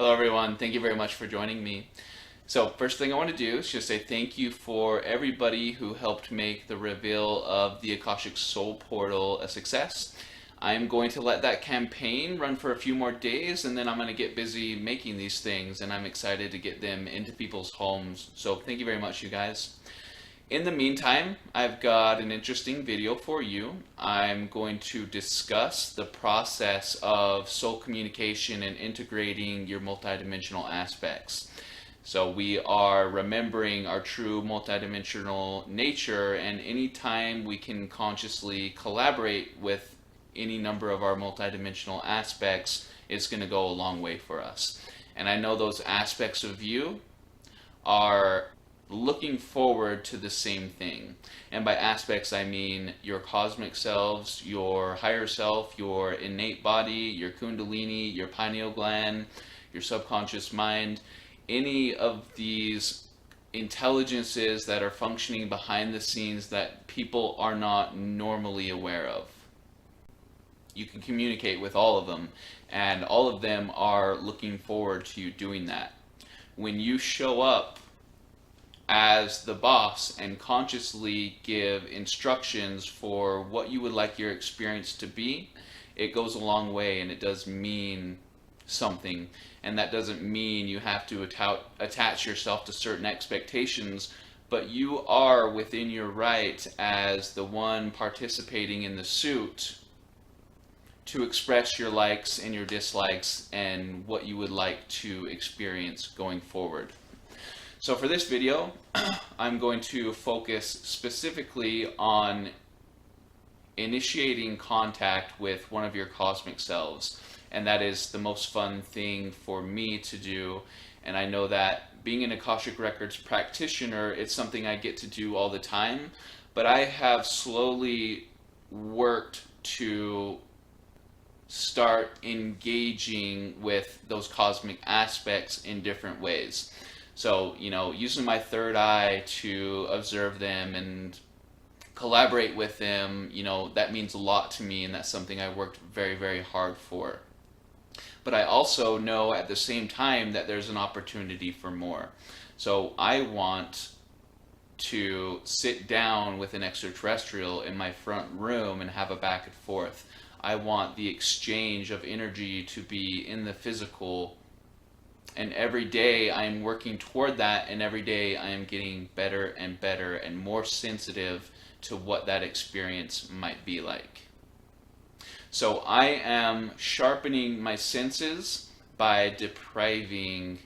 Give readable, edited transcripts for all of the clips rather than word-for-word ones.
Hello everyone, thank you very much for joining me. So first thing I want to do is just say thank you for everybody who helped make the reveal of the Akashic Soul Portal a success. I'm going to let that campaign run for a few more days and then I'm going to get busy making these things, and I'm excited to get them into people's homes. So thank you very much, you guys. In the meantime, I've got an interesting video for you. I'm going to discuss the process of soul communication and integrating your multidimensional aspects. So we are remembering our true multidimensional nature, and anytime we can consciously collaborate with any number of our multidimensional aspects, it's going to go a long way for us. And I know those aspects of you are looking forward to the same thing. And by aspects, I mean your cosmic selves, your higher self, your innate body, your kundalini, your pineal gland, your subconscious mind, any of these intelligences that are functioning behind the scenes that people are not normally aware of. You can communicate with all of them, and all of them are looking forward to you doing that. When you show up as the boss and consciously give instructions for what you would like your experience to be, it goes a long way, and it does mean something. And that doesn't mean you have to attach yourself to certain expectations, but you are within your right as the one participating in the suit to express your likes and your dislikes and what you would like to experience going forward. So for this video, I'm going to focus specifically on initiating contact with one of your cosmic selves. And that is the most fun thing for me to do. And I know that being an Akashic Records practitioner, it's something I get to do all the time. But I have slowly worked to start engaging with those cosmic aspects in different ways. So, using my third eye to observe them and collaborate with them, that means a lot to me, and that's something I worked very, very hard for. But I also know at the same time that there's an opportunity for more. So I want to sit down with an extraterrestrial in my front room and have a back and forth. I want the exchange of energy to be in the physical. And every day I am working toward that, and every day I am getting better and better and more sensitive to what that experience might be like. So I am sharpening my senses by depriving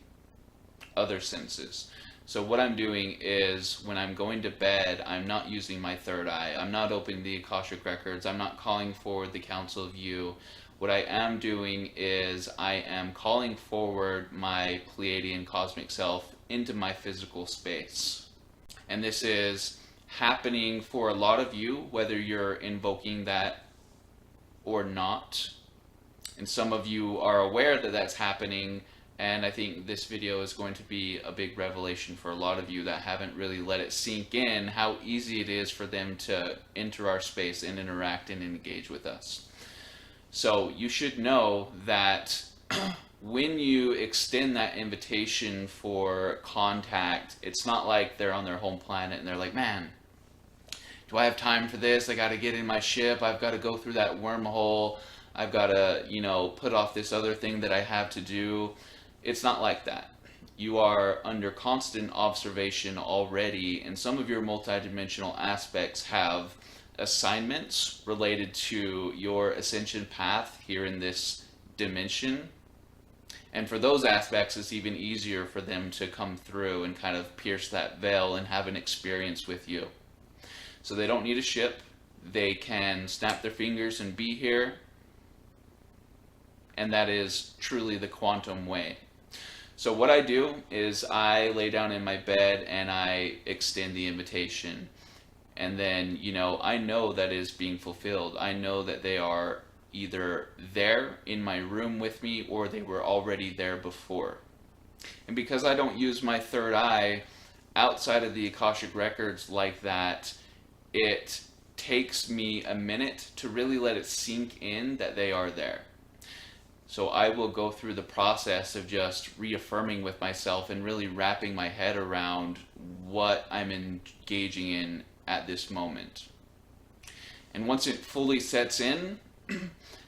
other senses. So what I'm doing is, when I'm going to bed, I'm not using my third eye. I'm not opening the Akashic Records. I'm not calling forward the Council of You. What I am doing is I am calling forward my Pleiadian cosmic self into my physical space. And this is happening for a lot of you, whether you're invoking that or not. And some of you are aware that that's happening, and I think this video is going to be a big revelation for a lot of you that haven't really let it sink in how easy it is for them to enter our space and interact and engage with us. So you should know that when you extend that invitation for contact, it's not like they're on their home planet and they're like, man, do I have time for this? I got to get in my ship. I've got to go through that wormhole. I've got to, put off this other thing that I have to do. It's not like that. You are under constant observation already, and some of your multidimensional aspects have assignments related to your ascension path here in this dimension. And for those aspects, it's even easier for them to come through and kind of pierce that veil and have an experience with you. So they don't need a ship. They can snap their fingers and be here. And that is truly the quantum way. So what I do is I lay down in my bed and I extend the invitation. And then, I know that is being fulfilled. I know that they are either there in my room with me or they were already there before. And because I don't use my third eye outside of the Akashic Records like that, it takes me a minute to really let it sink in that they are there. So I will go through the process of just reaffirming with myself and really wrapping my head around what I'm engaging in at this moment. And once it fully sets in,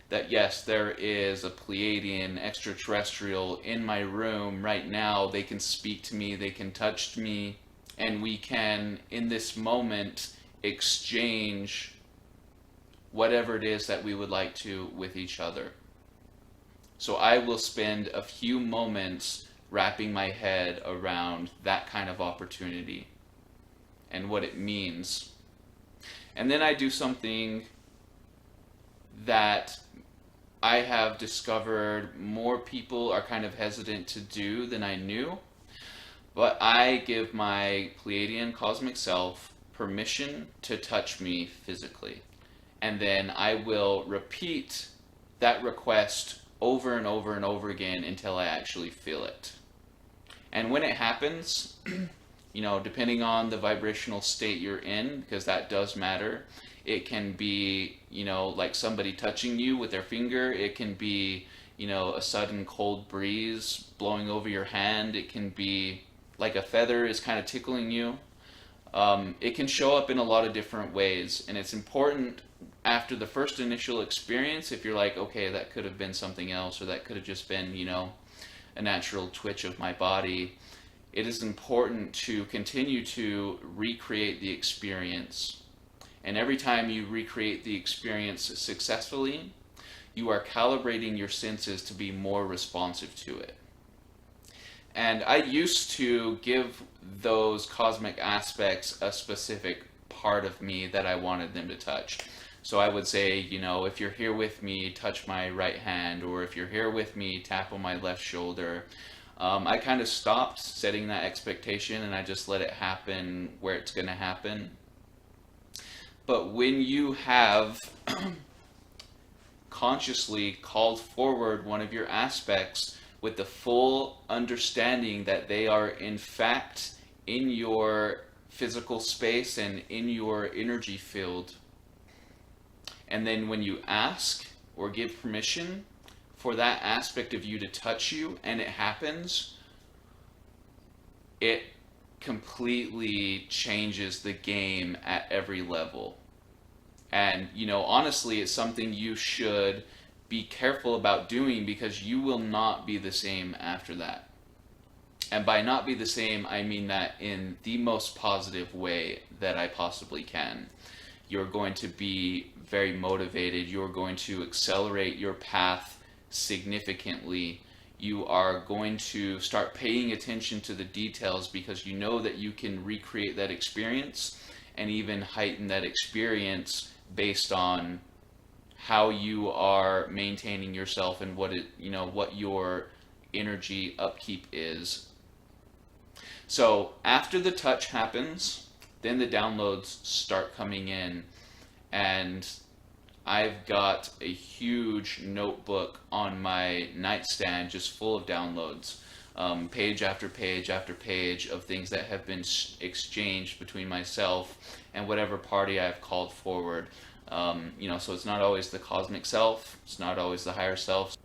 that yes, there is a Pleiadian extraterrestrial in my room right now, they can speak to me, they can touch me, and we can, in this moment, exchange whatever it is that we would like to with each other. So I will spend a few moments wrapping my head around that kind of opportunity and what it means. And then I do something that I have discovered more people are kind of hesitant to do than I knew. But I give my Pleiadian cosmic self permission to touch me physically. And then I will repeat that request over and over and over again until I actually feel it. And when it happens, depending on the vibrational state you're in, because that does matter, it can be, like somebody touching you with their finger. It can be, a sudden cold breeze blowing over your hand. It can be like a feather is kind of tickling you. It can show up in a lot of different ways, and it's important after the first initial experience, if you're like, okay, that could have been something else, or that could have just been, a natural twitch of my body, it is important to continue to recreate the experience. And every time you recreate the experience successfully, you are calibrating your senses to be more responsive to it. And I used to give those cosmic aspects a specific part of me that I wanted them to touch. So I would say, if you're here with me, touch my right hand, or if you're here with me, tap on my left shoulder. I kind of stopped setting that expectation, and I just let it happen where it's going to happen. But when you have consciously called forward one of your aspects with the full understanding that they are in fact in your physical space and in your energy field, and then when you ask or give permission for that aspect of you to touch you and it happens, it completely changes the game at every level. And, honestly, it's something you should be careful about doing, because you will not be the same after that. And by not be the same, I mean that in the most positive way that I possibly can. You're going to be very motivated. You're going to accelerate your path significantly. You are going to start paying attention to the details, because you know that you can recreate that experience and even heighten that experience based on how you are maintaining yourself and what your energy upkeep is. So after the touch happens, then the downloads start coming in, and I've got a huge notebook on my nightstand just full of downloads, page after page after page of things that have been exchanged between myself and whatever party I've called forward. So it's not always the cosmic self, it's not always the higher self.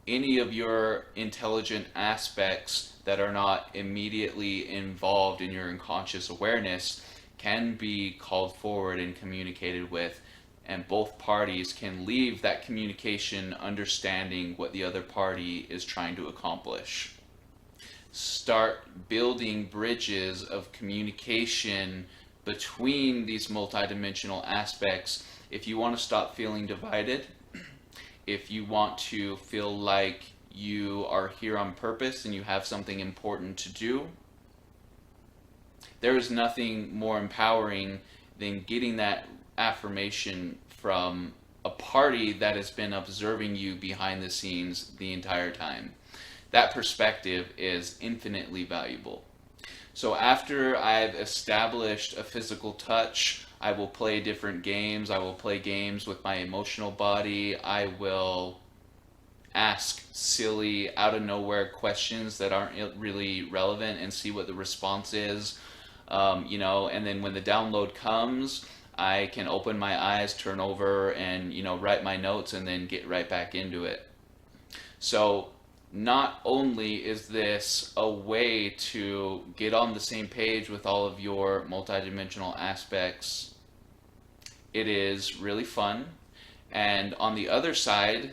Any of your intelligent aspects that are not immediately involved in your unconscious awareness can be called forward and communicated with, and both parties can leave that communication understanding what the other party is trying to accomplish. Start building bridges of communication between these multidimensional aspects if you want to stop feeling divided, if you want to feel like you are here on purpose and you have something important to do. There is nothing more empowering than getting that affirmation from a party that has been observing you behind the scenes the entire time. That perspective is infinitely valuable. So after I've established a physical touch, I will play different games. I will play games with my emotional body. I will ask silly, out of nowhere questions that aren't really relevant and see what the response is. And then when the download comes, I can open my eyes, turn over, and write my notes, and then get right back into it. So not only is this a way to get on the same page with all of your multidimensional aspects, it is really fun. And on the other side,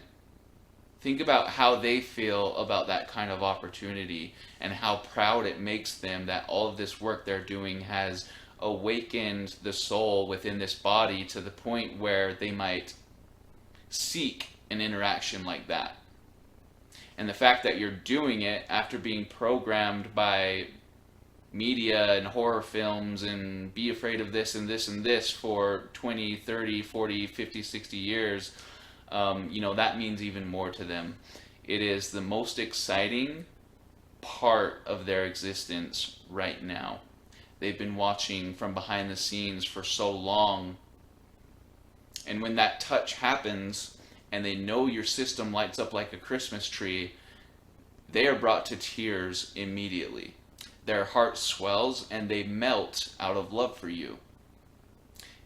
think about how they feel about that kind of opportunity and how proud it makes them that all of this work they're doing has awakened the soul within this body to the point where they might seek an interaction like that. And the fact that you're doing it after being programmed by media and horror films and be afraid of this and this and this for 20, 30, 40, 50, 60 years, that means even more to them. It is the most exciting part of their existence right now. They've been watching from behind the scenes for so long. And when that touch happens and they know your system lights up like a Christmas tree, they are brought to tears immediately. Their heart swells and they melt out of love for you.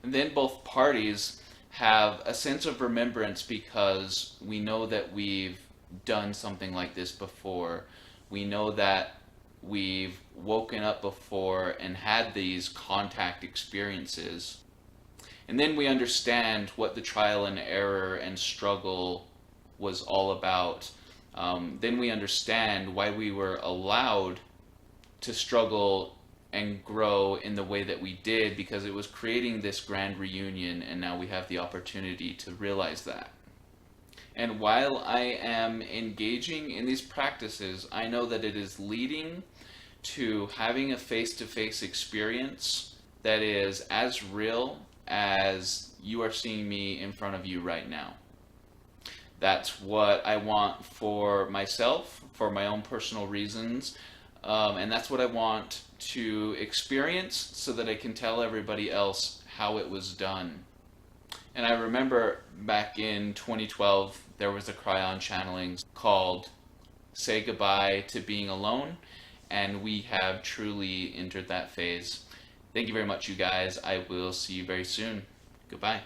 And then both parties have a sense of remembrance because we know that we've done something like this before. We know that we've woken up before and had these contact experiences. And then we understand what the trial and error and struggle was all about. Then we understand why we were allowed to struggle and grow in the way that we did, because it was creating this grand reunion, and now we have the opportunity to realize that. And while I am engaging in these practices, I know that it is leading to having a face-to-face experience that is as real as you are seeing me in front of you right now. That's what I want for myself, for my own personal reasons, and that's what I want to experience so that I can tell everybody else how it was done. And I remember back in 2012, there was a cryon channeling called Say Goodbye to Being Alone, and we have truly entered that phase. Thank you very much, you guys. I will see you very soon. Goodbye.